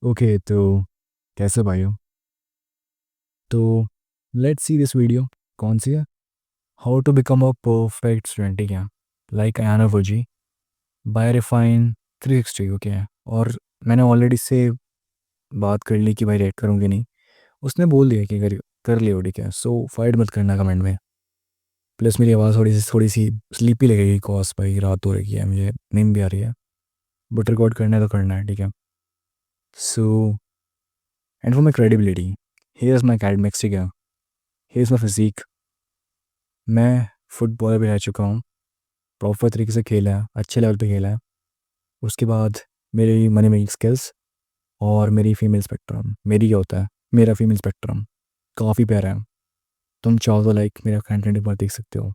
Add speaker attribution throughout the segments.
Speaker 1: Okay तो कैसे भाई हो? तो लेट्स सी दिस वीडियो। कौन सी है? How to become a perfect student, ठीक है। लाइक आयाना फौजी बाय रिफाइन 360, ओके। और मैंने ऑलरेडी से बात कर ली कि भाई रेड करूँगी नहीं। उसने बोल दिया कि कर कर लियो, ठीक है। सो फाइट मत करना कमेंट में। प्लस मेरी आवाज़ थोड़ी सी स्लीपी लगेगी, कॉस भाई रात हो रही है, मुझे नींद भी आ रही है। बट रिकॉर्ड करना है तो करना है, ठीक है। So and for my credibility, here is my academics, ठीक है। Here is my physique. मैं फुटबॉलर भी रह चुका हूँ, प्रॉपर तरीके से खेला है, अच्छे लेवल पे खेला है। उसके बाद मेरी मनी मेकिंग स्किल्स और मेरी फीमेल स्पेक्ट्रम, मेरी क्या होता है, मेरा फीमेल स्पेक्ट्रम काफ़ी प्यारा है। तुम चाहो तो लाइक मेरा कंटेंट एक बार देख सकते हो।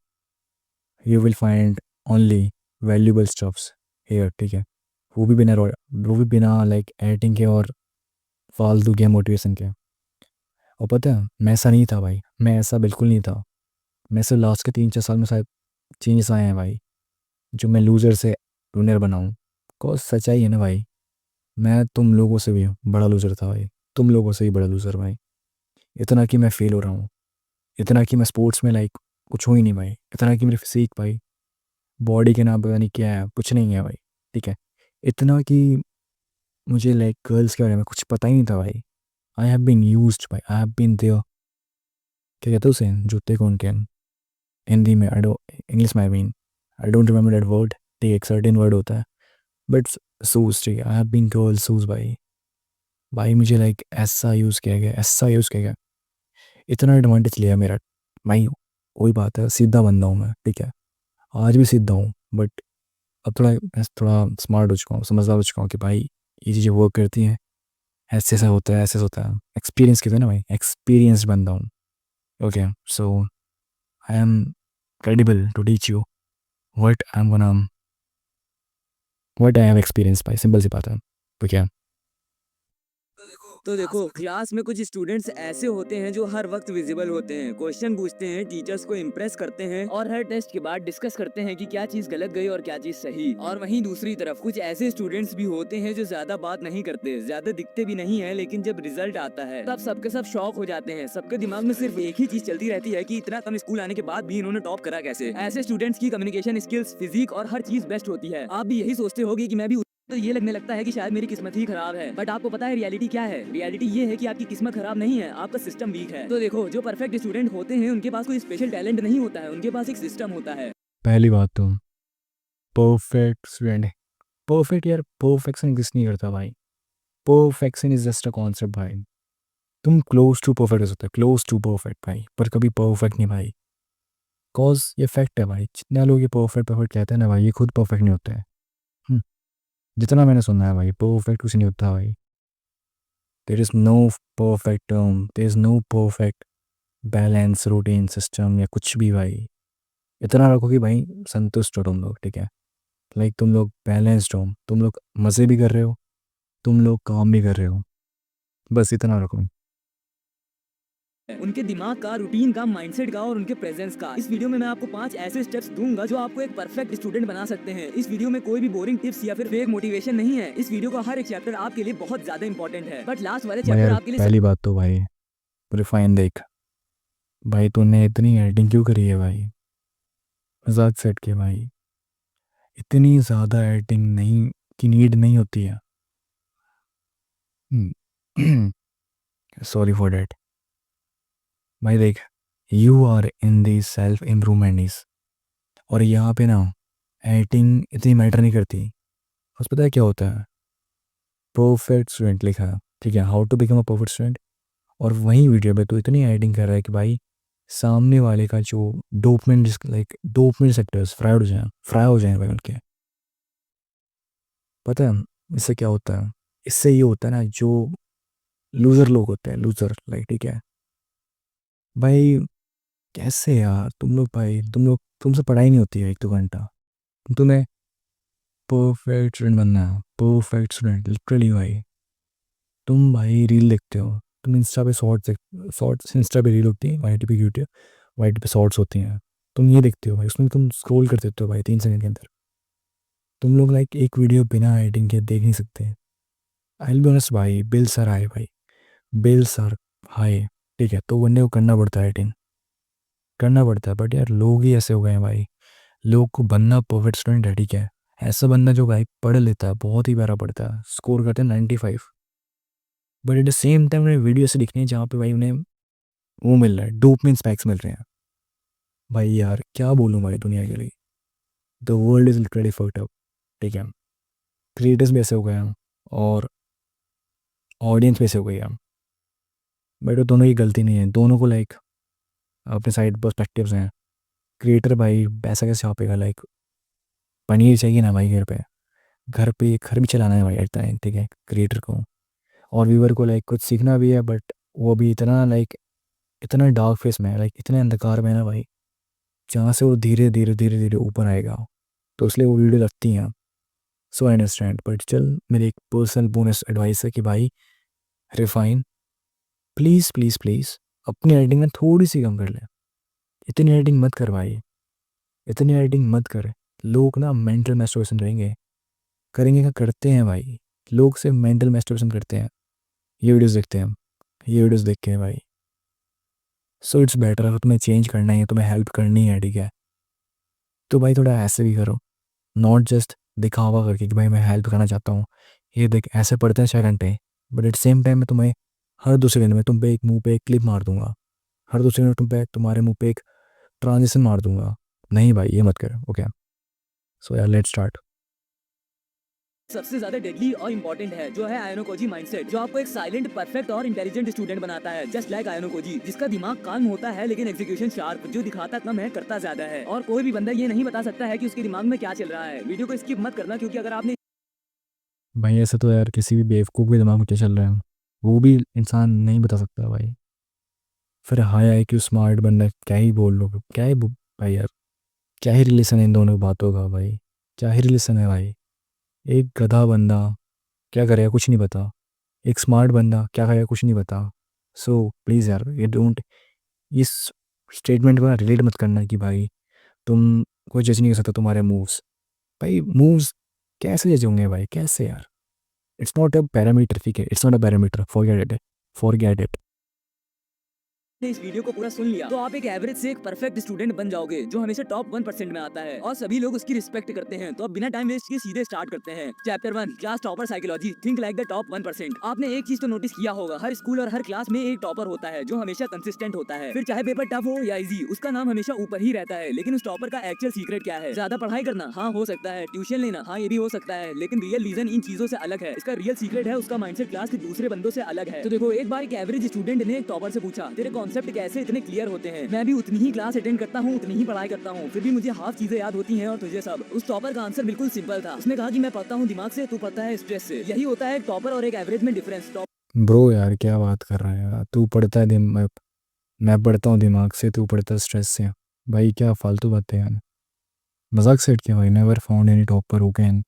Speaker 1: You will find only valuable stuffs here, ठीक है। वो भी बिना लाइक एडिटिंग के और फालतू के मोटिवेशन के। और पता है मैं ऐसा नहीं था भाई, मैं ऐसा बिल्कुल नहीं था। मैं सिर्फ लास्ट के 3-4 साल में शायद चेंजेस आए हैं भाई, जो मैं लूज़र से विनर बनाऊँ। को सच्चाई है ना भाई, मैं तुम लोगों से भी बड़ा लूज़र था भाई। तुम लोगों से भी बड़ा लूज़र भाई। इतना कि मैं फेल हो रहा हूँ, इतना कि मैं स्पोर्ट्स में लाइक कुछ हो ही नहीं भाई, इतना कि मेरी फिजिक भाई, बॉडी के नाम पता नहीं क्या है, कुछ नहीं है भाई, ठीक है। इतना कि मुझे लाइक गर्ल्स के बारे में कुछ पता ही नहीं था भाई। आई हैव बीन यूज्ड भाई, आई हैव बीन देयर। क्या कहते हैं उसे, जूते कौन के हिंदी में, आई डो इंग्लिश में, I don't remember that word, ठीक है। एक सर्टेन वर्ड होता है, बट सूज, ठीक है। आई हैव बीन गर्ल सूज भाई। भाई मुझे लाइक ऐसा यूज़ किया गया, ऐसा यूज़ किया गया, इतना एडवांटेज लिया मेरा भाई। वही बात है, सीधा बंदा हूँ मैं, ठीक है। आज भी सीधा हूँ, बट अब थोड़ा स्मार्ट हो चुका हूँ, समझदार हो चुका हूँ कि भाई ये चीज़ें वर्क करती हैं, ऐसे ऐसा होता है, ऐसे ऐसा होता है। एक्सपीरियंस कहते हैं ना भाई, एक्सपीरियंस बंदा हूँ। Okay, so I am credible to teach you what I am gonna, what I have experience भाई, सिंपल सी बात है। तो क्या?
Speaker 2: तो देखो क्लास में कुछ स्टूडेंट्स ऐसे होते हैं जो हर वक्त विजिबल होते हैं, क्वेश्चन पूछते हैं, टीचर्स को इम्प्रेस करते हैं और हर टेस्ट के बाद डिस्कस करते हैं कि क्या चीज गलत गई और क्या चीज सही। और वहीं दूसरी तरफ कुछ ऐसे स्टूडेंट्स भी होते हैं जो ज्यादा बात नहीं करते, ज्यादा दिखते भी नहीं है, लेकिन जब रिजल्ट आता है तब सबके सब शॉक हो जाते हैं। सबके दिमाग में सिर्फ एक ही चीज चलती रहती है कि इतना कम स्कूल आने के बाद भी इन्होंने टॉप करा कैसे। ऐसे स्टूडेंट्स की कम्युनिकेशन स्किल्स, फिजिक और हर चीज बेस्ट होती है। आप भी यही सोचते होगे कि मैं भी, तो ये लगने लगता है कि शायद मेरी किस्मत ही खराब है। बट आपको पता है रियलिटी क्या है? रियलिटी ये है कि आपकी किस्मत खराब नहीं है, आपका सिस्टम वीक है। तो देखो जो परफेक्ट स्टूडेंट होते हैं उनके पास कोई स्पेशल टैलेंट नहीं होता है, उनके पास एक सिस्टम होता है।
Speaker 1: पहली बात तो परफेक्ट स्टूडेंट, परफेक्ट यार, परफेक्शन एग्जिस्ट नहीं करता भाई। Perfection is just a concept भाई। तुम क्लोज टू परफेक्ट हो सकते हो, क्लोज टू परफेक्ट भाई, पर कभी परफेक्ट नहीं भाई। कॉज ये फैक्ट है भाई, जितने लोग ये परफेक्ट परफेक्ट कहते हैं ना भाई, ये खुद परफेक्ट नहीं होते हैं। हम्म, जितना मैंने सुना है भाई, परफेक्ट कुछ नहीं होता भाई। There is no perfect term, there is no perfect balance routine system या कुछ भी भाई। इतना रखो कि भाई संतुष्ट हो तुम लोग, ठीक है। लाइक तुम लोग बैलेंस्ड हो, तुम लोग मज़े भी कर रहे हो, तुम लोग काम भी कर रहे हो, बस इतना रखो।
Speaker 2: उनके दिमाग का, रूटीन का, माइंडसेट का और उनके प्रेजेंस का। इस वीडियो में मैं आपको 5 ऐसे स्टेप्स दूंगा जो आपको एक परफेक्ट स्टूडेंट बना सकते हैं। इस वीडियो में कोई भी बोरिंग टिप्स या फिर फेक मोटिवेशन नहीं है। इस वीडियो का हर एक चैप्टर आपके लिए बहुत ज्यादा इंपॉर्टेंट है, बट लास्ट वाले
Speaker 1: भाई
Speaker 2: चैप्टर
Speaker 1: यार
Speaker 2: आपके लिए
Speaker 1: पहली बात तो भाई, रिफाइन देख भाई, तूने इतनी एडिटिंग क्यों करी है भाई? मजाक सेट के भाई, इतनी ज़्यादा एडिटिंग नहीं की नीड नहीं होती है। Sorry for that. भाई देख, you are in the self improvement is, और यहाँ पे ना एडिटिंग इतनी मैटर नहीं करती। बस पता है क्या होता है, परफेक्ट स्टूडेंट लिखा है, ठीक है, how to become a perfect student. और वहीं वीडियो पे तो इतनी एडिटिंग कर रहा है कि भाई सामने वाले का जो dopamine, like dopamine sectors fry हो जाए भाई उनके। पता है इससे क्या होता है? इससे ये होता है ना, जो लूज़र लोग होते हैं, लूज़र लाइक, ठीक है भाई। कैसे यार तुम लोग भाई, तुमसे पढ़ाई नहीं होती है 1-2 घंटा, तुम्हें परफेक्ट स्टूडेंट बनना है, परफेक्ट स्टूडेंट लिटरली भाई। तुम भाई रील देखते हो, तुम इंस्टा पे शॉर्ट्स इंस्टा पे रील होती है, वाई टी पे यूट्यूब, वाई टी पे शॉर्ट्स होती हैं। तुम ये देखते हो भाई, उसमें तुम स्क्रॉल कर देते हो भाई 3 सेकंड के अंदर। तुम लोग लाइक एक वीडियो बिना एडिटिंग के देख नहीं सकते। आई विल बी ऑनेस्ट भाई, बिल सर आए भाई, बिल सर हाय, ठीक है, तो बंदे को करना पड़ता है एडिटिंग, करना पड़ता है। बट यार लोग ही ऐसे हो गए हैं भाई, लोग को बनना परफेक्ट स्टूडेंट है, ठीक है, ऐसा बंदा जो भाई पढ़ लेता है, बहुत ही प्यारा पढ़ता है, स्कोर करते हैं 95, but at the same time उन्हें वीडियो से दिखनी है जहाँ पे भाई उन्हें वो मिल रहा है, डोपामिन स्पैक्स मिल रहे हैं। भाई यार क्या बोलूँ भाई दुनिया के लिए, the world is literally fucked up, ठीक है, क्रिएटर्स भी ऐसे हो गए हैं और ऑडियंस भी ऐसे हो गई है। बट वो दोनों की गलती नहीं है, दोनों को लाइक अपने साइड पर्सपेक्टिव्स हैं। क्रिएटर भाई पैसा कैसे छापेगा, लाइक पनीर चाहिए ना भाई घर पे, घर भी चलाना है भाई एट द एंड, ठीक है, क्रिएटर को और व्यूवर को लाइक कुछ सीखना भी है, बट वो भी इतना लाइक इतना डार्क फेस में है, लाइक इतने अंधकार में है ना भाई, जहाँ से वो धीरे धीरे धीरे धीरे ऊपर आएगा, तो इसलिए वो वीडियो लगती हैं। सो आई अंडरस्टैंड, बट चल मेरी एक पर्सनल बोनस एडवाइस है कि भाई रिफाइन, प्लीज़ प्लीज़ प्लीज़ अपनी एडिटिंग में थोड़ी सी कम कर ले, इतनी एडिटिंग मत कर भाई, इतनी एडिटिंग मत कर। लोग ना मेंटल मैस्टरबेशन करेंगे क्या करते हैं भाई, लोग सिर्फ मेंटल मैस्टरबेशन करते हैं, ये वीडियोस देखते हैं, ये वीडियोस देख के भाई। सो इट्स बेटर, अगर तुम्हें चेंज करना है, तुम्हें हेल्प करनी है, ठीक है, तो भाई थोड़ा ऐसे भी करो, नॉट जस्ट दिखावा करके कि भाई मैं हेल्प करना चाहता हूँ, ये देख ऐसे पढ़ते हैं 6 घंटे, बट एट सेम टाइम मैं तुम्हें हर दूसरे दिन में तुम पे एक मुंह पे एक क्लिप मार दूंगा, हर दूसरे दिन तुम्हारे मुंह पे एक ट्रांजिशन मार दूंगा। नहीं भाई ये मत कर, ओके। सो यार लेट्स स्टार्ट।
Speaker 2: सबसे ज्यादा डेडली और इम्पोर्टेंट है जो है आयनोकोजी माइंडसेट, जो आपको एक साइलेंट, परफेक्ट और इंटेलिजेंट स्टूडेंट बनाता है, जस्ट लाइक आयनोकोजी, जिसका दिमाग काम होता है लेकिन एग्जीक्यूशन शार्प, जो दिखाता कम है करता ज्यादा है, और कोई भी बंदा ये नहीं बता सकता है कि उसके दिमाग में क्या चल रहा है। वीडियो को स्किप मत करना, क्योंकि अगर आपने
Speaker 1: भाई ऐसे तो यार किसी भी बेवकूफ़ के दिमाग में क्या चल रहा है वो भी इंसान नहीं बता सकता भाई। फिर हाई आई क्यू स्मार्ट बंदा क्या ही बोल लो, भाई यार क्या ही रिलेशन है इन दोनों बातों का भाई, क्या ही रिलेशन है भाई। एक गधा बंदा क्या करेगा कुछ नहीं पता, एक स्मार्ट बंदा क्या करेगा कुछ नहीं पता। सो प्लीज़ यार ये डोंट, इस स्टेटमेंट को रिलेट मत करना कि भाई तुम कोई जज नहीं कर सकता तुम्हारे मूव्स। भाई मूव्स कैसे जज होंगे भाई, कैसे यार, इट्स नॉट अ पैरामीटर, ठीक है, it's not a parameter, forget it, forget it.
Speaker 2: इस वीडियो को पूरा सुन लिया तो आप एक एवरेज से एक परफेक्ट स्टूडेंट बन जाओगे, जो हमेशा टॉप 1% में आता है और सभी लोग उसकी रिस्पेक्ट करते हैं। तो अब बिना टाइम वेस्ट किए सीधे स्टार्ट करते हैं। Chapter 1, class topper psychology, think like the top 1%। आपने एक चीज तो नोटिस किया होगा, हर स्कूल और हर क्लास में एक टॉपर होता है जो हमेशा कंसिस्टेंट होता है, फिर चाहे पेपर टफ हो या इजी, उसका नाम हमेशा ऊपर ही रहता है। लेकिन उस टॉपर का एक्चुअल सीक्रेट क्या है? ज्यादा पढ़ाई करना? हाँ हो सकता है। ट्यूशन लेना? हाँ ये भी हो सकता है। लेकिन रियल रीजन इन चीजों से अलग है। इसका रियल सीक्रेट है उसका माइंडसेट क्लास के दूसरे बंदों से अलग है। तो देखो, एक बार एक एवरेज स्टूडेंट ने एक टॉपर से पूछा, तेरे कॉन्सेप्ट कैसे इतने क्लियर होते हैं? मैं भी उतनी ही क्लास अटेंड करता हूँ, उतनी ही पढ़ाई करता हूँ, फिर भी मुझे हाफ चीजें याद होती हैं और तुझे सब। उस टॉपर का आंसर बिल्कुल सिंपल था। उसने कहा कि मैं पढ़ता हूँ दिमाग से, तू पढ़ता है स्ट्रेस से। यही होता है टॉपर और एक एवरेज में डिफरेंस।
Speaker 1: ब्रो यार क्या बात कर रहा है यार, तू पढ़ता है मैं पढ़ता हूँ दिमाग से, तू पढ़ता है स्ट्रेस से। भाई क्या फालतू बातें यार, मजाक सेट किया भाई। Never found any topper who can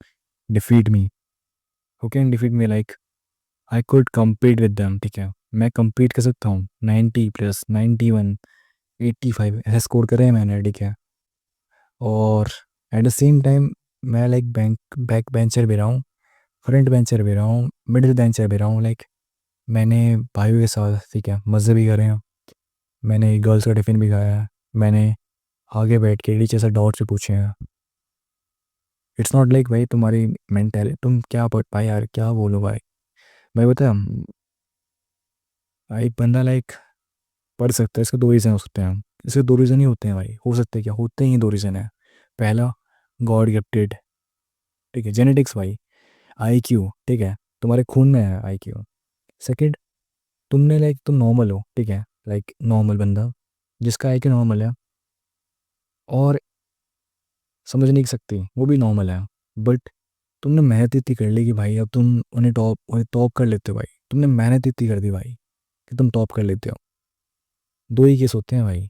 Speaker 1: defeat me, like I could compete with them, ठीक है, मैं compete कर सकता हूँ 90+, 91, 85 ऐसे स्कोर करे हैं मैंने, ठीक है, और एट द सेम टाइम मैं लाइक बैक बेंचर भी रहा हूँ, फ्रंट बेंचर भी रहा हूँ, मिडिल बेंचर भी रहा हूँ, लाइक मैंने भाइयों के साथ, ठीक है, मज़े भी करे हैं, मैंने गर्ल्स का टिफ़िन भी खाया है, मैंने आगे बैठ के टीचर से डाउट से पूछे हैं। इट्स नॉट लाइक भाई तुम्हारी मेंटल, तुम क्या पढ़ पाए यार, क्या बोलो भाई। भाई बता, एक बंदा लाइक पढ़ सकता है, इसके दो रीज़न हो सकते हैं, इसके दो रीज़न ही होते हैं भाई, हो सकते हैं क्या, होते ही दो रीज़न है। पहला, गॉड गिफ्टेड, ठीक है, जेनेटिक्स भाई, आईक्यू, ठीक है, तुम्हारे खून में है आईक्यू। सेकंड, तुमने लाइक तुम नॉर्मल हो, ठीक है, लाइक नॉर्मल बंदा जिसका आईक्यू नॉर्मल है और समझ नहीं सकती वो भी नॉर्मल है, बट तुमने मेहनत इतनी कर ली कि भाई अब तुम उन्हें टॉप कर लेते हो भाई, तुमने मेहनत इतनी कर दी भाई कि तुम टॉप कर लेते हो। दो ही केस होते हैं भाई,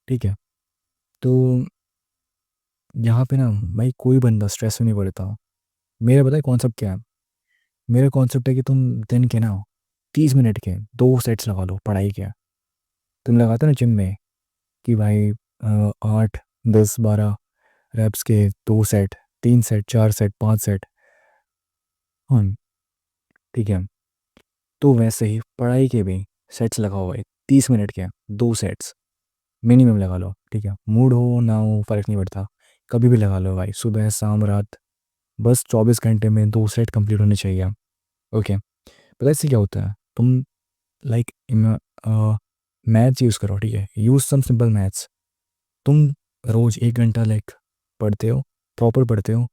Speaker 1: ठीक है, तो यहाँ पे ना भाई कोई बंदा स्ट्रेस में नहीं पड़ता। मेरा पता है कॉन्सेप्ट क्या है, मेरा कॉन्सेप्ट है कि तुम दिन के ना 30 मिनट के 2 सेट्स लगा लो पढ़ाई के। तुम लगाते हो ना जिम में कि भाई 8, 10, 12 रेप्स के 2 सेट, 3 सेट, 4 सेट, 5 सेट, हाँ ठीक है, तो वैसे ही पढ़ाई के भी सेट्स लगाओ भाई, 30 मिनट के 2 सेट्स मिनिमम लगा लो, ठीक है। मूड हो ना हो फ़र्क नहीं पड़ता, कभी भी लगा लो भाई, सुबह शाम रात, बस 24 घंटे में 2 सेट कंप्लीट होने चाहिए। ओके, पता है इससे क्या होता है? तुम लाइक मैथ्स यूज़ करो, ठीक है, यूज़ सम सिंपल मैथ्स। तुम रोज़ 1 घंटा लाइक पढ़ते हो, प्रॉपर पढ़ते हो,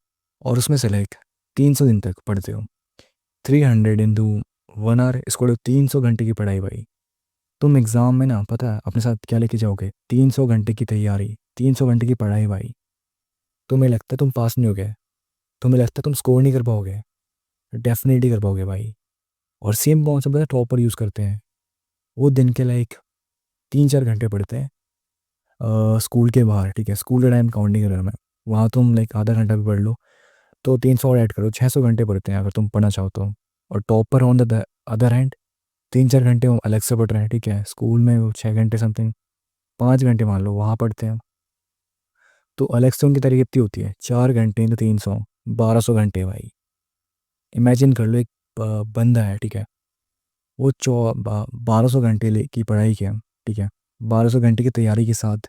Speaker 1: और उसमें से लाइक 300 दिन तक पढ़ते हो, 300 × 1 आवर, इसको 300 घंटे की पढ़ाई भाई। तुम एग्ज़ाम में ना, पता है अपने साथ क्या लेके जाओगे? 300 घंटे की तैयारी, 300 घंटे की पढ़ाई भाई। तुम्हें लगता है तुम पास नहीं हो गए, तुम्हें लगता है तुम स्कोर नहीं कर पाओगे, डेफिनेटली कर पाओगे भाई। और सेम कॉन्सेप्ट पता है टॉपर यूज़ करते हैं, वो दिन के लाइक 3-4 घंटे पढ़ते हैं स्कूल के बाहर, ठीक है, स्कूल का टाइम काउंट नहीं कर रहा मैं, वहाँ तुम लाइक आधा घंटा भी पढ़ लो तो 300 और ऐड करो, 600 घंटे पढ़ते हैं अगर तुम पढ़ना चाहो तो। और topper on the other hand 3-4 घंटे वो अलग से पढ़ रहे हैं, ठीक है, स्कूल में वो 6 घंटे समथिंग, 5 घंटे मान लो वहाँ पढ़ते हैं। तो अलग से उनकी तरीके कितनी होती है? 4 घंटे तो 300, 1200 घंटे भाई। इमेजिन कर लो एक बंदा है, ठीक है, वो 1200 घंटे की पढ़ाई किया, ठीक है, 1200 घंटे की तैयारी के साथ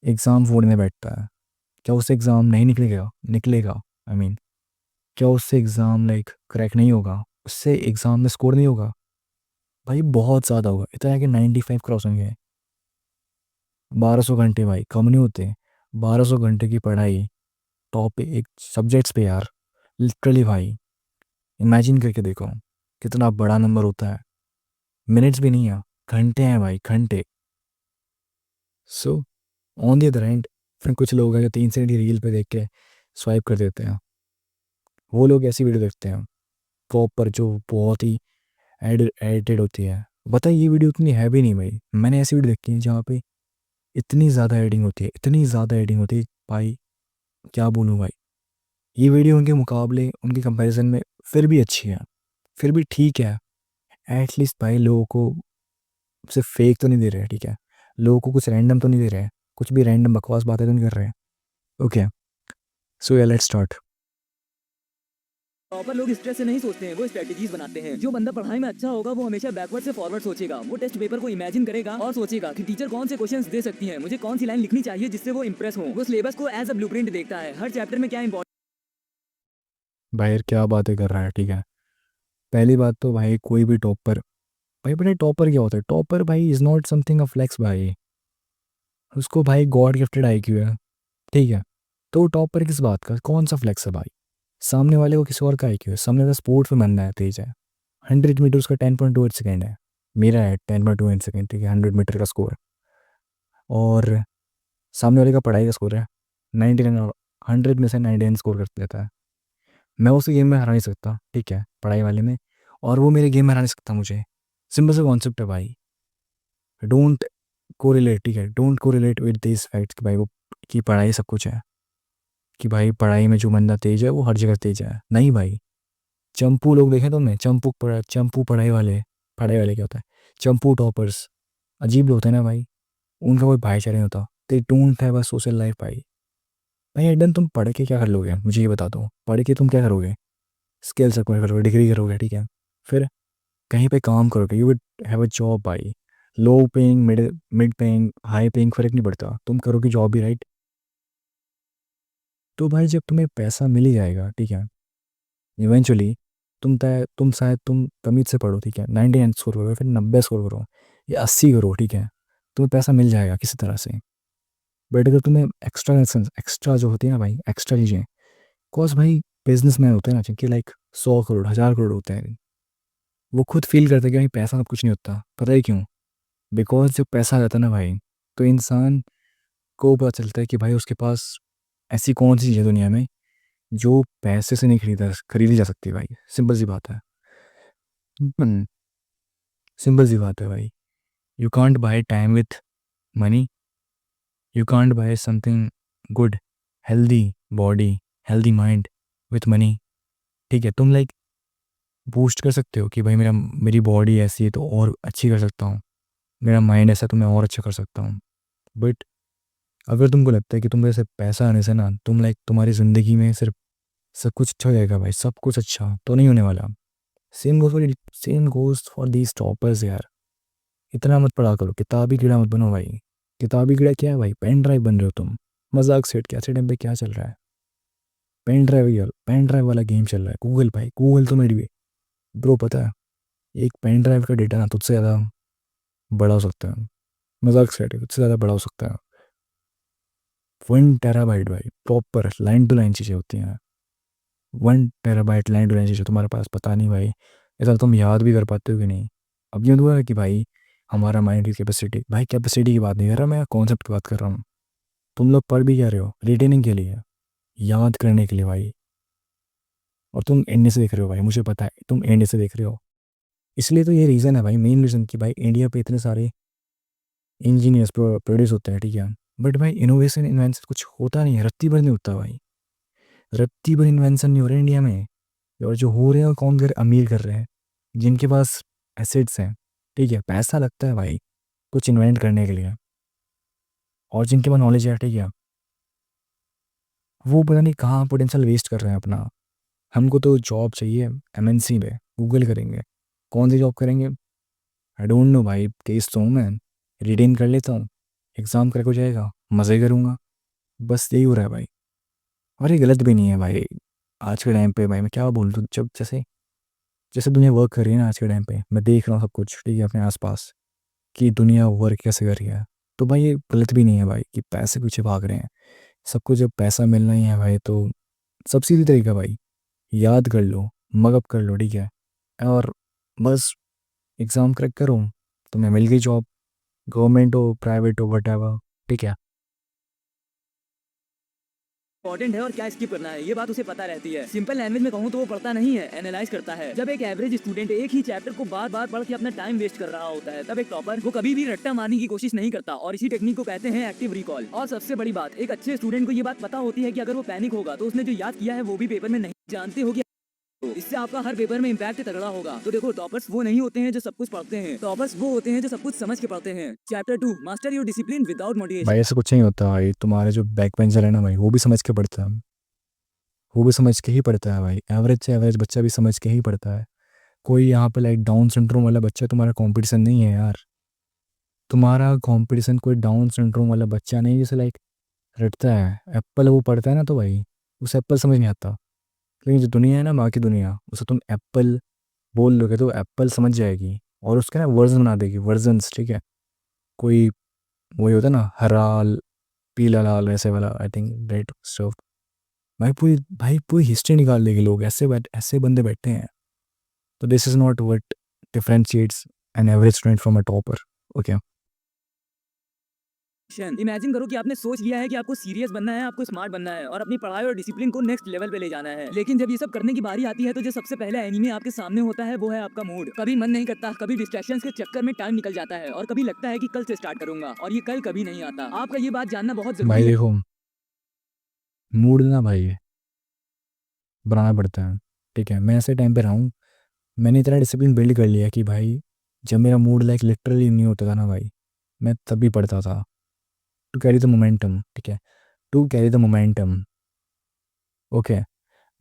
Speaker 1: एग्ज़ाम फोड़ने बैठता है। क्या उससे एग्ज़ाम नहीं निकलेगा? निकलेगा। आई मीन, क्या उससे एग्ज़ाम लाइक क्रैक नहीं होगा? उससे एग्ज़ाम में स्कोर नहीं होगा भाई, बहुत ज़्यादा होगा, इतना है कि 95 क्रॉस होंगे। 1200 घंटे भाई कम नहीं होते, 1200 घंटे की पढ़ाई टॉप एक सब्जेक्ट्स पे यार, लिटरली भाई। इमेजिन करके देखो कितना बड़ा नंबर होता है, मिनट्स भी नहीं है, घंटे हैं भाई, घंटे। So on the other hand, फिर कुछ लोग हैं जो 3 सेकंड की रील पे देख के स्वाइप कर देते हैं, वो लोग ऐसी वीडियो देखते हैं प्रॉपर जो बहुत ही एडिटेड होती है। पता है ये वीडियो उतनी है भी नहीं भाई, मैंने ऐसी वीडियो देखी है जहाँ पे इतनी ज़्यादा एडिटिंग होती है, इतनी ज़्यादा एडिटिंग होती है भाई, क्या बोलूँ भाई। ये वीडियो उनके मुकाबले, उनके कंपैरिजन में फिर भी अच्छी है, फिर भी ठीक है। एटलीस्ट भाई लोगों को सिर्फ फेक तो नहीं दे रहे, ठीक है, लोगों को कुछ रैंडम तो नहीं दे रहे, कुछ भी रैंडम बकवास बातें तो नहीं कर रहे हैं। ओके, सो या लेट्स स्टार्ट।
Speaker 2: टॉपर लोग स्ट्रेस से नहीं सोचते हैं, वो स्ट्रेटेजीज बनाते हैं। जो बंदा पढ़ाई में अच्छा होगा वो हमेशा बैकवर्ड से फॉरवर्ड सोचेगा। वो टेस्ट पेपर को इमेजिन करेगा और सोचेगा कि टीचर कौन से क्वेश्चंस दे सकती है, मुझे कौन सी लाइन लिखनी चाहिए जिससे वो इंप्रेस हो। वो सिलेबस को एज अ ब्लूप्रिंट देखता है, हर चैप्टर में क्या इंपॉर्टेंट।
Speaker 1: भाई यार क्या बातें कर रहा है, ठीक है। पहली बात तो भाई कोई भी टॉपर, भाई पता है टॉपर क्या होता है? टॉपर भाई is not something a flex भाई, उसको भाई गॉड गिफ्टेड आईक्यू है, ठीक है। तो टॉपर किस बात का, कौन सा फ्लेक्स है भाई? सामने वाले को किसी और का आईक्यू है, सामने वाला स्पोर्ट्स में बनना है, तेज है, 100 मीटर उसका 10.28 सेकेंड है, मेरा है 10.28 सेकेंड, ठीक है, 100 मीटर का स्कोर। और सामने वाले का पढ़ाई का स्कोर है 99, 100 में से 99 स्कोर कर लेता है। मैं उसे गेम में हरा नहीं सकता, ठीक है, पढ़ाई वाले में, और वो मेरे गेम में हरा नहीं सकता मुझे। सिंपल सा कॉन्सेप्ट है भाई, डोंट कोरिलेट, ठीक है, don't correlate with this facts कि भाई वो, कि पढ़ाई सब कुछ है, कि भाई पढ़ाई में जो बंदा तेज है वो हर जगह तेज है, नहीं भाई। चंपू लोग देखे तुमने? चंपू पढ़ाई वाले क्या होता है? चंपू टॉपर्स अजीब लोग होते हैं ना भाई, उनका कोई भाईचारा नहीं होता, they don't have a social life भाई। भाई एडन तुम पढ़ के क्या कर लोगे, मुझे ये बता दो, पढ़ के तुम क्या करोगे? स्किल्स एक्वायर करोगे, डिग्री करोगे, ठीक है, फिर कहीं पे काम करोगे, you will have a job भाई। Low paying, mid mid paying, high paying, फर्क नहीं पड़ता, तुम करोगे जॉब भी, राइट। तो भाई जब तुम्हें पैसा मिल ही जाएगा, ठीक है, इवेंचुअली तुम शायद तुम तमीज से पढ़ो, ठीक है, 99 स्कोर करो, फिर 90 स्कोर करो या 80 करो, ठीक है, तुम्हें पैसा मिल जाएगा किसी तरह से। बट अगर तुम्हें एक्स्ट्रा एक्स्ट्रा जो होती है ना भाई, एक्स्ट्रा चीज़ें, कॉज भाई बिजनेस मैन होते हैं ना, जिनके लाइक 100 करोड़ 1000 करोड़ होते हैं, वो खुद फील करते हैं कि भाई पैसा सब कुछ नहीं होता। पता है क्यों? बिकॉज जब पैसा आ जाता है ना भाई, तो इंसान को पता चलता है कि भाई उसके पास ऐसी कौन सी चीज़ है दुनिया में जो पैसे से नहीं खरीदी जा सकती भाई। सिंपल सी बात है, हम्म, सिंपल सी बात है भाई। You can't by time with money, you can't buy something good, healthy body, healthy mind with money, ठीक है। तुम लाइक बूस्ट कर सकते हो कि भाई मेरी बॉडी ऐसी है तो और अच्छी कर सकता हूँ, मेरा माइंड ऐसा है तो मैं और अच्छा कर सकता हूँ। बट अगर तुमको लगता है कि तुम जैसे पैसा आने से ना तुम लाइक तुम्हारी ज़िंदगी में सिर्फ सब कुछ अच्छा हो जाएगा भाई, सब कुछ अच्छा तो नहीं होने वाला। Same goes for these toppers यार। इतना मत पढ़ा करो, किताबी कीड़ा मत बनो भाई। किताबी कीड़ा क्या है भाई? पेन ड्राइव बन रहे हो तुम। मजाक सेट क्या टाइम पे क्या चल रहा है? पेन ड्राइव वाला गेम चल रहा है। गूगल भाई, गूगल तो मेरी भी ब्रो, पता है एक पेन ड्राइव का डेटा ना तुझसे ज़्यादा बड़ा हो सकता है। मजाक सेट है, तुझसे ज़्यादा बड़ा हो सकता है। 1 टेराबाइट भाई, प्रॉपर लाइन टू लाइन चीज़ें होती हैं। 1 टेराबाइट लाइन टू लाइन चीज़ें तुम्हारे पास, पता नहीं भाई ऐसा तुम याद भी कर पाते हो कि नहीं। अब ये हुआ है कि भाई हमारा माइंड की कैपेसिटी, भाई कैपेसिटी की बात नहीं कर रहा मैं, कॉन्सेप्ट की बात कर रहा हूँ। तुम लोग पढ़ भी क्या रहे हो? रिटेनिंग के लिए, याद करने के लिए भाई। और तुम एंड से देख रहे हो भाई, मुझे पता है तुम एंड से देख रहे हो। इसलिए तो ये रीज़न है भाई, मेन रीज़न कि भाई इंडिया पे इतने सारे इंजीनियर्स प्रोड्यूस होते हैं, ठीक है। बट भाई इनोवेशन इन्वेंशन कुछ होता नहीं है, रत्ती भर नहीं होता भाई। रत्ती भर इन्वेंशन नहीं हो रहे इंडिया में। और जो हो रहे हैं वो कौन कर अमीर कर रहे हैं, जिनके पास एसेट्स हैं, ठीक है, पैसा लगता है भाई कुछ इन्वेंट करने के लिए। और जिनके पास नॉलेज है, ठीक है, वो पता नहीं कहाँ पोटेंशियल वेस्ट कर रहे हैं अपना। हमको तो जॉब चाहिए एमएनसी में, गूगल करेंगे। कौन सी जॉब करेंगे? आई डोंट नो भाई, केस तो हूँ मैं, रिटेन कर लेता हूँ, एग्ज़ाम करके हो जाएगा, मज़े करूँगा। बस यही हो रहा है भाई। और ये गलत भी नहीं है भाई। आज के टाइम पे भाई मैं क्या बोलूँ, तो जब जैसे जैसे दुनिया वर्क कर रही है ना आज के टाइम पे, मैं देख रहा हूँ सब कुछ, ठीक है, अपने आसपास कि दुनिया वर्क कैसे कर रही है। तो भाई ये गलत भी नहीं है भाई कि पैसे पीछे भाग रहे हैं। सबको जब पैसा मिलना ही है भाई, तो सब सीधी तरीका भाई, याद कर लो, मगअप कर लो, ठीक है, और बस एग्ज़ाम क्रैक करो, तुम्हें मिल गई जॉब, गवर्नमेंट हो प्राइवेट हो वट एवर, ठीक है।
Speaker 2: इंपॉर्टेंट है और क्या स्किप करना है, ये बात उसे पता रहती है। सिंपल लैंग्वेज में कहूँ तो वो पढ़ता नहीं है, एनालाइज करता है। जब एक एवरेज स्टूडेंट एक ही चैप्टर को बार बार पढ़ के अपना टाइम वेस्ट कर रहा होता है, तब एक टॉपर वो कभी भी रट्टा मारने की कोशिश नहीं करता, और इसी टेक्निक को कहते हैं एक्टिव रिकॉल। और सबसे बड़ी बात, एक अच्छे स्टूडेंट को ये बात पता होती है कि अगर वो पैनिक होगा तो उसने जो याद किया है वो भी पेपर में नहीं। जानते हो कि इससे आपका हर पेपर में इम्पैक्ट तगड़ा होगा। तो देखो, टॉपर्स वो नहीं होते हैं जो सब कुछ पढ़ते हैं, टॉपर्स वो होते हैं जो सब कुछ समझ के पढ़ते हैं। Chapter 2, master your discipline without motivation.
Speaker 1: भाई ऐसा कुछ नहीं होता भाई, तुम्हारे जो बैक बेंचर है ना भाई, वो भी समझ के पढ़ता है। वो भी समझ के ही पढ़ता है भाई, एवरेज से एवरेज बच्चा भी समझ के ही पढ़ता है। कोई यहाँ पे लाइक डाउन सिंड्रोम वाला बच्चा तुम्हारा कंपटीशन नहीं है यार। तुम्हारा कंपटीशन कोई डाउन सिंड्रोम वाला बच्चा नहीं जैसे लाइक रटता है एप्पल, वो पढ़ता है ना, तो भाई उसे एप्पल समझ नहीं आता। लेकिन जो दुनिया है ना, बाकी दुनिया, उसे तुम एप्पल बोल लोगे तो एप्पल समझ जाएगी, और उसका ना वर्जन बना देगी, वर्जन्स, ठीक है। कोई वही होता है ना, हरा पीला लाल वैसे वाला, आई थिंक रेड स्टफ। भाई पूरी हिस्ट्री निकाल देगी। लोग ऐसे बंदे बैठे हैं। तो this is not what differentiates an average student from a topper, okay.
Speaker 2: Imagine करो कि आपने सोच लिया है कि आपको सीरियस बनना है, आपको स्मार्ट बनना है और अपनी पढ़ाई और डिसिप्लिन को नेक्स्ट लेवल पे ले जाना है। लेकिन जब ये सब करने की बारी आती है तो जो सबसे पहले एनिमी आपके सामने होता है वो है आपका मूड। कभी मन नहीं करता, कभी डिस्ट्रैक्शंस के चक्कर में टाइम निकल जाता है, और कभी लगता है कि कल से स्टार्ट करूंगा, और ये कल कभी नहीं आता। आपका ये बात जानना बहुत
Speaker 1: भाई
Speaker 2: जरूरी है।
Speaker 1: देखो, मूड ना भाई बनाना पड़ता है, ठीक है। मैं ऐसे टाइम पे रहा हूँ, मैंने इतना डिसिप्लिन बिल्ड कर लिया कि भाई जब मेरा मूड लाइक लिटरली नहीं होता था ना भाई, मैं तभी पढ़ता था। टू कैरी द मोमेंटम, ठीक है, to carry the momentum, okay.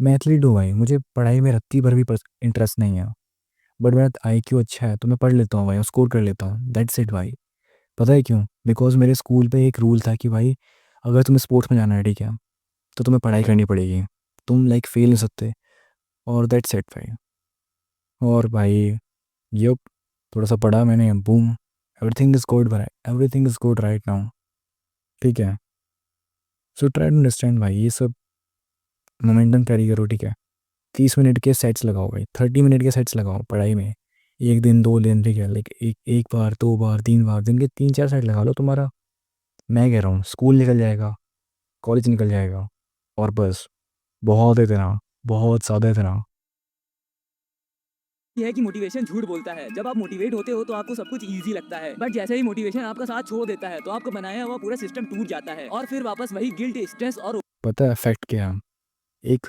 Speaker 1: मैं एथलीट हूँ भाई, मुझे पढ़ाई में रत्ती भर भी इंटरेस्ट नहीं है। बट मेरा आईक्यू अच्छा है तो मैं पढ़ लेता हूँ भाई, और स्कोर कर लेता हूँ, दैट्स इट भाई। पता है क्यों? बिकॉज मेरे स्कूल पे एक रूल था कि भाई अगर तुम्हें स्पोर्ट्स में जाना है, ठीक है, तो तुम्हें पढ़ाई करनी पड़ेगी, तुम लाइक फेल नहीं सकते। और दैट्स इट भाई। और भाई ये थोड़ा सा पढ़ा मैंने, बूम, एवरीथिंग इज गुड भाई, everything is good right now, ठीक है। सो ट्राई टू अंडरस्टैंड भाई, ये सब मोमेंटम कैरी करो, ठीक है। 30 मिनट के सेट्स लगाओ भाई, 30 मिनट के सेट्स लगाओ पढ़ाई में। एक दिन 2 दिन, ठीक है, लाइक एक बार 2 बार 3 बार, दिन के 3 4 सेट लगा लो, तुम्हारा मैं कह रहा हूँ स्कूल निकल जाएगा, कॉलेज निकल जाएगा। और बस बहुत इतना, बहुत ज़्यादा इतना।
Speaker 2: ये है कि मोटिवेशन झूठ बोलता है। जब आप मोटिवेट होते हो तो आपको सब कुछ इजी लगता है, बट जैसे ही मोटिवेशन आपका साथ छोड़ देता है तो आपका बनाया हुआ पूरा सिस्टम टूट जाता है, और फिर वापस वही गिल्ट, स्ट्रेस और
Speaker 1: पता है फैक्ट क्या है? एक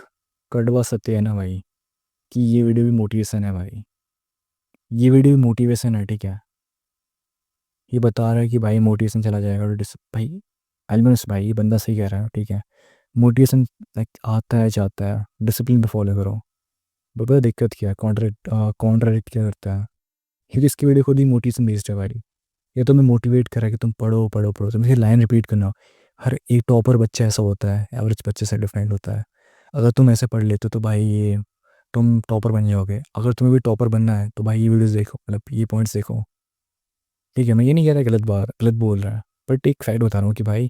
Speaker 1: कड़वा सत्य है ना भाई, कि ये वीडियो भी मोटिवेशन है भाई। ये वीडियो भी मोटिवेशन है, ठीक है। ये बता रहा है कि भाई मोटिवेशन चला जाएगा, और भाई एलमस भाई ये बंदा सही कह रहा है, ठीक है। मोटिवेशन लाइक आता है जाता है, डिसिप्लिन पे फॉलो करो। पता है दिक्कत क्या है, कॉन्ट्राडिक्ट क्या करता है, क्योंकि इसकी वीडियो खुद ही मोटिवेशन बेस्ड है भाई। ये तुम्हें मोटिवेट करा कि तुम पढ़ो पढ़ो पढ़ो, तुम लाइन रिपीट करना। हर एक टॉपर बच्चा ऐसा होता है, एवरेज बच्चे से डिफरेंट होता है। अगर तुम ऐसे पढ़ लेते हो तो भाई ये तुम टॉपर बन जाओगे। अगर तुम्हें भी टॉपर बनना है तो भाई ये वीडियोस देखो, मतलब ये पॉइंट्स देखो। ठीक है, मैं ये नहीं कह रहा गलत बोल रहा है, बट एक फैक्ट बता रहा हूँ कि भाई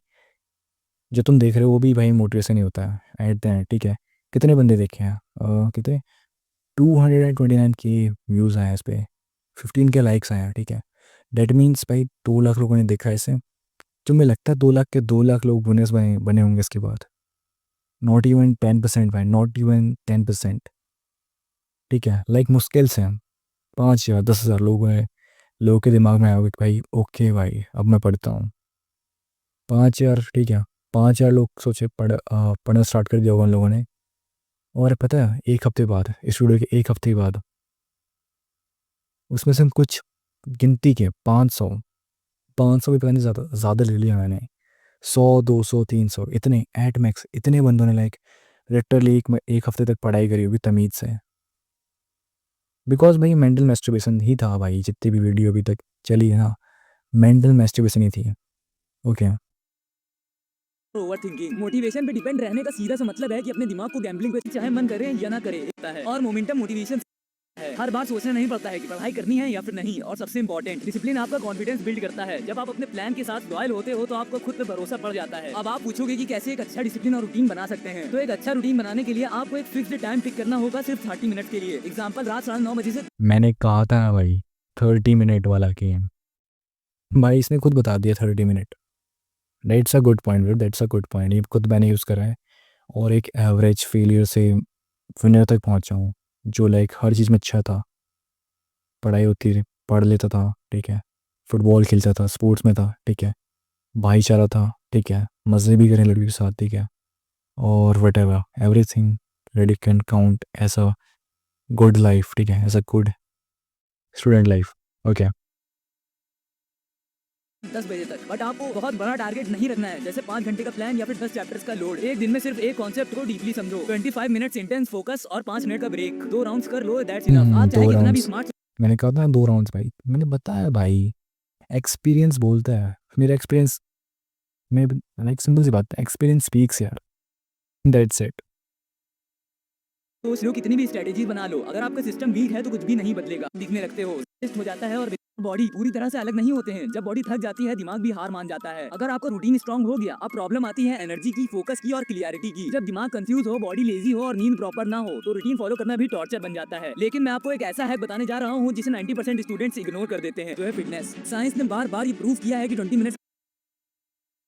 Speaker 1: जो तुम देख रहे हो वो भी भाई मोटिवेशन ही होता है एट द एंड। ठीक है, कितने बंदे देखे हैं, कितने 229 के व्यूज़ आए हैं इस पर, 15 के लाइक्स आए हैं। ठीक है, डेट मीन्स भाई 2 लाख लोगों ने देखा है इसे। तुम्हें लगता है 2 लाख के 2 लाख लोग विनर्स बने बने होंगे इसके बाद? नॉट इवन 10% भाई, नॉट इवन 10%। ठीक है, लाइक मुश्किल से 5,000 10,000 लोगों के दिमाग में आया कि भाई ओके भाई अब मैं पढ़ता हूँ। 5,000, ठीक है, 5,000 लोग सोचे पढ़ना स्टार्ट कर दिया होगा उन लोगों ने। और पता है एक हफ्ते बाद, इस वीडियो के एक हफ्ते बाद उसमें से हम कुछ गिनती के 500 भी पता नहीं, ज़्यादा ज़्यादा ले लिया मैंने, 100 200 300 इतने एट मैक्स, इतने बंदों ने लाइक लिटरली एक हफ्ते तक पढ़ाई करी होगी तमीज़ से। बिकॉज भाई मेंटल मैस्टरबेशन ही था भाई, जितनी भी वीडियो अभी तक चली है ना, मेंटल मैस्टरबेशन ही थी। ओके,
Speaker 2: ओवर थिंकिंग मोटिवेशन पे डिपेंड रहने का सीधा सा मतलब है कि अपने दिमाग को गैम्बलिंग पे चाहे मन करे या ना करे होता है। और मोमेंटम मोटिवेशन है, हर बार सोचना नहीं पड़ता है कि पढ़ाई करनी है या फिर नहीं। और सबसे इंपॉर्टेंट, डिसिप्लिन आपका कॉन्फिडेंस बिल्ड करता है। जब आप अपने प्लान के साथ लॉयल होते हो तो आपको खुद पे भरोसा पड़ जाता है। अब आप पूछोगे कि कैसे एक अच्छा डिसिप्लिन और रूटीन बना सकते हैं, तो एक अच्छा रूटीन बनाने के लिए आपको एक फिक्स्ड टाइम पिक करना होगा, सिर्फ 30 मिनट के लिए। एग्जाम्पल, रात 9:30 से
Speaker 1: मैंने कहा था ना भाई 30 मिनट वाला गेम, भाई इसने खुद बता दिया 30 minute. That's a good point bro, that's a good point, ये खुद मैंने यूज़ करा है। और एक एवरेज फेलियर से विनर तक पहुंचा हूँ, जो लाइक हर चीज़ में अच्छा था। पढ़ाई होती थी, पढ़ लेता था। ठीक है, फुटबॉल खेलता था, स्पोर्ट्स में था। ठीक है, भाईचारा था। ठीक है, मज़े भी करें लड़कियों के साथ। ठीक है, और whatever everything ready can count as a good life. ठीक है, as a good student life. Okay,
Speaker 2: 10 बजे तक। बट आपको बहुत बड़ा टारगेट नहीं रखना है, जैसे 5 घंटे का प्लान या फिर 10 चैप्टर्स का लोड। एक दिन में सिर्फ एक कॉन्सेप्ट को डीपली समझो। 25 मिनट्स इंटेंस फोकस और 5 मिनट का ब्रेक। 2 राउंड्स कर लो, दैट्स इनफ। आप चाहे
Speaker 1: दो
Speaker 2: कितना भी
Speaker 1: राउंड्स,
Speaker 2: स्मार्ट
Speaker 1: मैंने कहा था 2 राउंड्स भाई, मैंने बताया भाई, एक्सपीरियंस बोलता है। मेरा एक्सपीरियंस में लाइक सिंपल सी बात है, एक्सपीरियंस स्पीक्स यार, दैट्स इट।
Speaker 2: सोच लो, कितनी भी स्ट्रेटेजी बना लो, अगर आपका सिस्टम वीक है तो कुछ भी नहीं बदलेगा। दिखने लगते हो, टेस्ट हो जाता है। और बॉडी पूरी तरह से अलग नहीं होते हैं। जब बॉडी थक जाती है, दिमाग भी हार मान जाता है। अगर आपका रूटीन स्ट्रांग हो गया, अब प्रॉब्लम आती है एनर्जी की, फोकस की और क्लियरिटी की। जब दिमाग कंफ्यूज हो, बॉडी लेजी हो और नींद प्रॉपर ना हो, तो रूटीन फॉलो करना भी टॉर्चर बन जाता है। लेकिन मैं आपको एक ऐसा हैक बताने जा रहा हूँ जिसे 90% स्टूडेंट्स इग्नोर कर देते हैं, जो है फिटनेस। साइंस ने बार बार ये प्रूव किया है कि 20 मिनट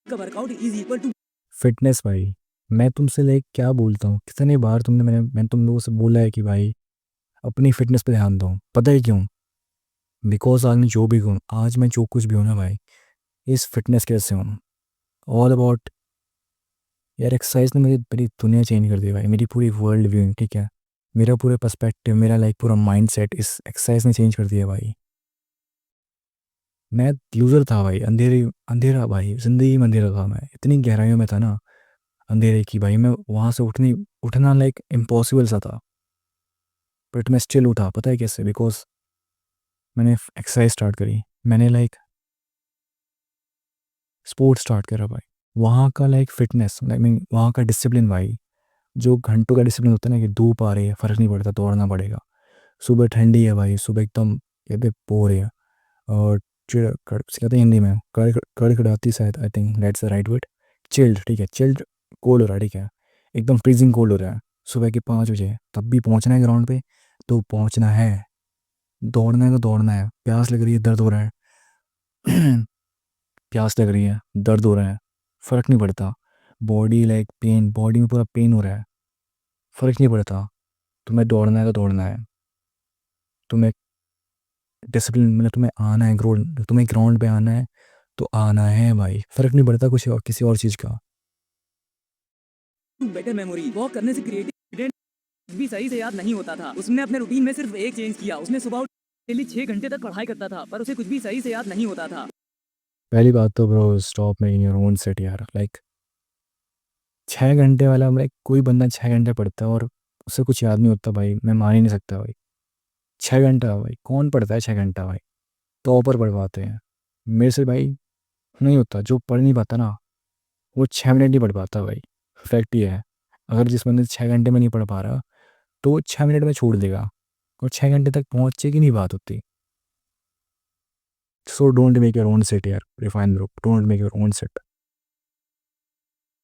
Speaker 2: का workout is equal to
Speaker 1: fitness भाई, मैं तुमसे लाइक क्या बोलता हूँ, कितने बार मैंने तुम लोगों से बोला है कि भाई अपनी फिटनेस पे ध्यान दो। पता है क्यों? बिकॉज आज मैं जो कुछ भी हूँ ना भाई, इस फिटनेस के वजह से हूँ। ऑल अबाउट यार, एक्सरसाइज ने मेरी दुनिया चेंज कर दी भाई, मेरी पूरी वर्ल्ड व्यूइंग। ठीक है, मेरा पूरा पर्सपेक्टिव, मेरा लाइक पूरा माइंड सेट इस एक्सरसाइज ने चेंज कर दिया भाई। मैं लूज़र था भाई, अंधेरा भाई, ज़िंदगी में अंधेरा था। मैं इतनी गहराइयों में था ना अंधेरे की भाई, मैं वहाँ से उठना लाइक इम्पॉसिबल सा था। बट मैं स्टिल उठा, पता है कैसे? बिकॉज मैंने एक्सरसाइज स्टार्ट करी, मैंने लाइक स्पोर्ट्स स्टार्ट करा भाई। वहाँ का लाइक फिटनेस, लाइक मीन वहाँ का डिसिप्लिन भाई, जो घंटों का डिसिप्लिन होता है ना, कि धूप आ रही है फ़र्क नहीं पड़ता, दौड़ना पड़ेगा। सुबह ठंडी है भाई, सुबह एकदम कहते पो रही है, और कहते हैं हिंदी में कड़कड़ाती, शायद I think that's the right word. Chilled, ठीक है, चिल्ड कोल्ड हो रहा है। ठीक है, एकदम फ्रीजिंग कोल्ड हो रहा है सुबह के 5 बजे, तब भी पहुंचना है ग्राउंड पे, तो पहुंचना है। दौड़ना है तो दौड़ना है। प्यास लग रही है, दर्द हो रहा है प्यास लग रही है, दर्द हो रहा है, फ़र्क नहीं पड़ता। बॉडी लाइक पेन, बॉडी में पूरा पेन हो रहा है, फ़र्क नहीं पड़ता। तुम्हें दौड़ना है तो दौड़ना है। तुम्हें डिसिप्लिन, मतलब तुम्हें आना है तुम्हें ग्राउंड पे आना है तो आना है भाई, फ़र्क नहीं पड़ता कुछ और किसी और चीज़ का।
Speaker 2: Better memory. वॉक करने से क्रिएटिव भी सही से याद नहीं होता था। उसने अपने रूटीन में सिर्फ एक चेंज किया, उसने सुबह डेली 6 घंटे तक पढ़ाई करता था, पर उसे कुछ भी सही से याद नहीं होता था।
Speaker 1: पहली बात तो bro, stop making your own set यार। लाइक 6 घंटे वाला, लाइक कोई बंदा 6 घंटे पढ़ता है और उससे कुछ याद नहीं होता भाई, मैं मान ही नहीं सकता भाई। 6 घंटा भाई, कौन पढ़ता है 6 घंटा भाई? टॉपर पढ़ पाते हैं। मेरे से भाई नहीं होता, जो पढ़ नहीं पाता ना वो 6 मिनट नहीं पढ़ पाता भाई। फैक्ट ये है। अगर जिस बंदे 6 घंटे में नहीं पढ़ पा रहा तो वो 6 मिनट में छोड़ देगा, और 6 घंटे तक पहुंचे की नहीं बात होती। So don't make your own set यार, refine bro, don't make your own set.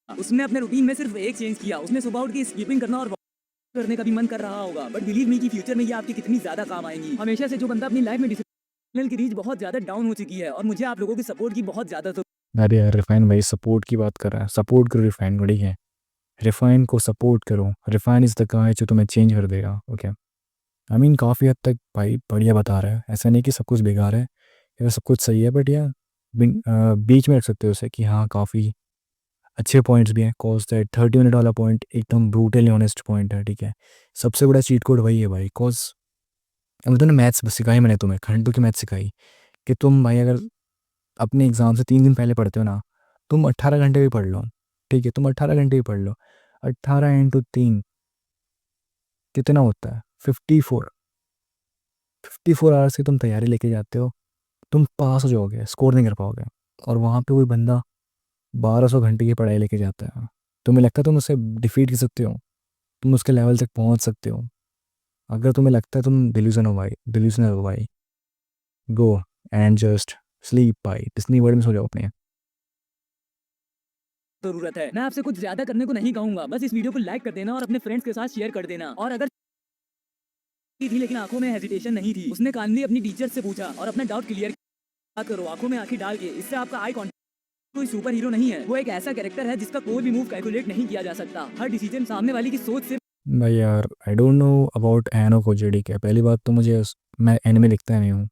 Speaker 2: उसने अपने रूटीन में सिर्फ एक चेंज किया, उसने सुबह उठ के स्कीपिंग करना और करने का भी मन कर रहा होगा, बट बिलीव मी कि फ्यूचर में ये आपकी कितनी ज्यादा काम आएंगी। हमेशा से जो बंदा अपनी लाइफ में डिसिप्लिन की रीच बहुत ज्यादा डाउन हो चुकी है, और मुझे आप लोगों की सपोर्ट की बहुत ज्यादा
Speaker 1: अरे यार रिफाइन भाई सपोर्ट की बात कर रहा है, सपोर्ट करो रिफाइन को, ठीक है? रिफाइन को सपोर्ट करो, रिफाइन इज द गाय जो तुम्हें चेंज कर देगा। ओके, आई मीन काफ़ी हद तक भाई बढ़िया बता रहा है, ऐसा नहीं कि सब कुछ बेकार है या सब कुछ सही है, बट यार बीच में रख सकते हो उसे कि हाँ काफ़ी अच्छे पॉइंट्स भी हैं। कॉज दैट 30 मिनट वाला पॉइंट एकदम ब्रूटली ऑनेस्ट पॉइंट है, ठीक है? सबसे बड़ा चीट कोड वही है भाई। कॉज अब तो मैथ्स सिखाई मैंने तुम्हें, खंडू की मैथ्स सिखाई कि तुम भाई अगर अपने एग्ज़ाम से 3 दिन पहले पढ़ते हो ना, तुम 18 घंटे भी पढ़ लो, ठीक है? तुम 18 घंटे भी पढ़ लो, 18 × 3 कितना होता है? 54। 54 आवर्स की तुम तैयारी लेके जाते हो, तुम पास हो जाओगे, स्कोर नहीं कर पाओगे। और वहाँ पे कोई बंदा 1200 घंटे की पढ़ाई लेके जाता है, तुम्हें लगता है तुम उसे डिफीट कर सकते हो? तुम उसके लेवल तक पहुँच सकते हो? अगर तुम्हें लगता है तुम डिल्यूजनल हो भाई, गो एंड जस्ट स्लीप भाई, डिस्नी वर्ल्ड में सो जाओ अपने।
Speaker 2: जरूरत है। मैं आपसे कुछ ज्यादा करने को नहीं कहूंगा, बस इस वीडियो को लाइक कर देना और अपने फ्रेंड्स के साथ शेयर कर देना। और अगर थी लेकिन आंखों में हेजिटेशन नहीं थी, उसने काइंडली अपनी टीचर से पूछा और अपना डाउट क्लियर करो आंखों में आंखें डाल के। इससे आपका आई कॉन्टेक्ट कोई सुपर हीरो नहीं है, वो एक ऐसा कैरेक्टर है जिसका कोई भी मूव कैलकुलेट नहीं किया जा सकता। हर डिसीजन सामने वाले की सोच से
Speaker 1: भाई यार आई डोंट नो अबाउट एनो कोजेडी, क्या पहली बात तो मुझे मैं एनिमे दिखता नहीं हूँ।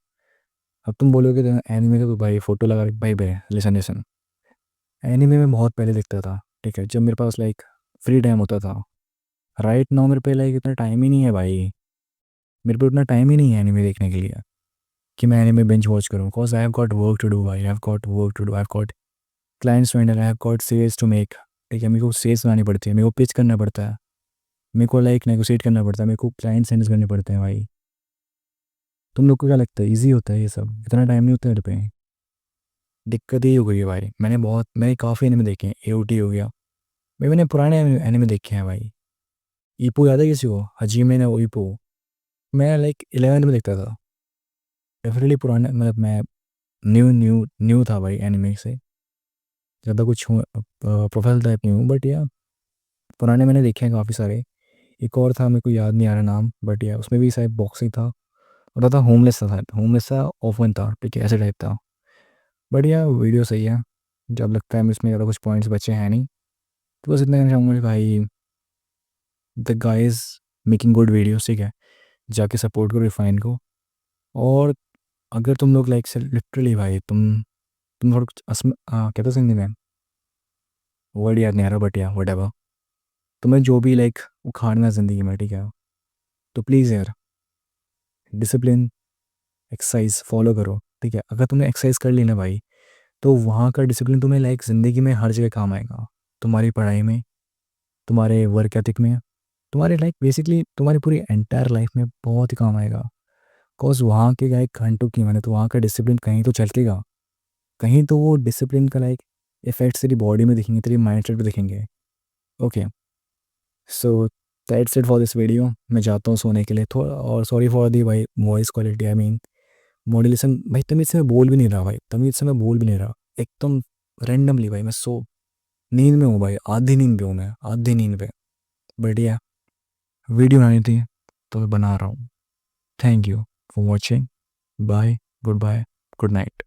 Speaker 1: अब तुम बोलोगे तो एनिमे का तो भाई फोटो लगा के भाई बे लिसन लिसन, एनिमे में बहुत पहले दिखता था, ठीक है? जब मेरे पास लाइक फ्री टाइम होता था। राइट नाउ मेरे पे लाइक इतना टाइम ही नहीं है भाई, मेरे पे उतना टाइम ही नहीं है एनिमे देखने के लिए कि मैं एनिमे बेंच वॉच करूँ। Because I have got work to do भाई, I have got work to do, I have got clients to handle, I have got sales to make, ठीक है? मेरे को सेल्स बनानी पड़ती है, मेरे को पिच करना पड़ता है, मेरे को लाइक नेगोशिएट करना पड़ता है, मेरे को क्लाइंट सेंड करने पड़ते हैं भाई। तुम लोग को क्या लगता है ईजी होता है ये सब? इतना टाइम नहीं होता मेरे पे। दिक्कत यही हो गई है भाई, मैंने काफ़ी एनिमे देखे हैं, एओटी हो गया भाई, मैंने पुराने एनिमे देखे हैं भाई। ईपो याद है किसी को? हजीमे ने ईपो, मैं लाइक 11th में देखता था। डेफिनेटली पुराने, मतलब मैं न्यू था भाई एनिमे से, ज़्यादा कुछ प्रोफेशनल टाइप नहीं हूँ, बट या पुराने मैंने देखे हैं काफ़ी सारे। एक और था, मेरे को याद नहीं आ रहा नाम, बट या उसमें भी शायद बॉक्सिंग था, और था होमलेस था, शायद होमलेस था, ऑफन था, ठीक है? ऐसे टाइप था। बट या वीडियो सही है, जब लगता है इसमें ज़्यादा कुछ पॉइंट्स बचे हैं नहीं, तो बस इतना कहना चाहूँगा कि भाई the guys making good videos, ठीक है? जाके सपोर्ट करो रिफाइन को। और अगर तुम लोग लाइक से लिटरली भाई तुम थोड़ा कुछ कहते सिंधी में वर्ड याद नहीं आ रहा, बट या वट एवर, तुम्हें जो भी लाइक उखाड़ना है ज़िंदगी में, ठीक है? तो प्लीज़ यार डिसिप्लिन एक्सरसाइज फॉलो करो, ठीक है? अगर तुमने एक्सरसाइज कर ली ना भाई, तो वहाँ का डिसिप्लिन तुम्हें लाइक ज़िंदगी में हर जगह काम आएगा। तुम्हारी पढ़ाई में, तुम्हारे वर्क एथिक में, तुम्हारे लाइक बेसिकली तुम्हारी पूरी एंटायर लाइफ में बहुत ही काम आएगा। बिकॉज वहाँ के लाइक घंटों की मैंने तो वहाँ का डिसिप्लिन कहीं तो चलकेगा, कहीं तो वो डिसिप्लिन का लाइक इफेक्ट्स तेरी बॉडी में दिखेंगे, तेरी माइंड सेट पे दिखेंगे। Okay, so that's it for this video. मैं जाता हूँ सोने के लिए थोड़ा, और सॉरी फॉर दी भाई voice quality, I mean modulation भाई, तमीज़ से मैं बोल भी नहीं रहा भाई, तमीज़ से मैं बोल भी नहीं रहा, एकदम रैंडमली भाई मैं नींद में हूँ भाई, आधी नींद पे हूँ मैं, आधी नींद पे। बढ़िया वीडियो बनानी थी तो मैं बना रहा हूँ। Thank you for watching, bye, good bye, good night.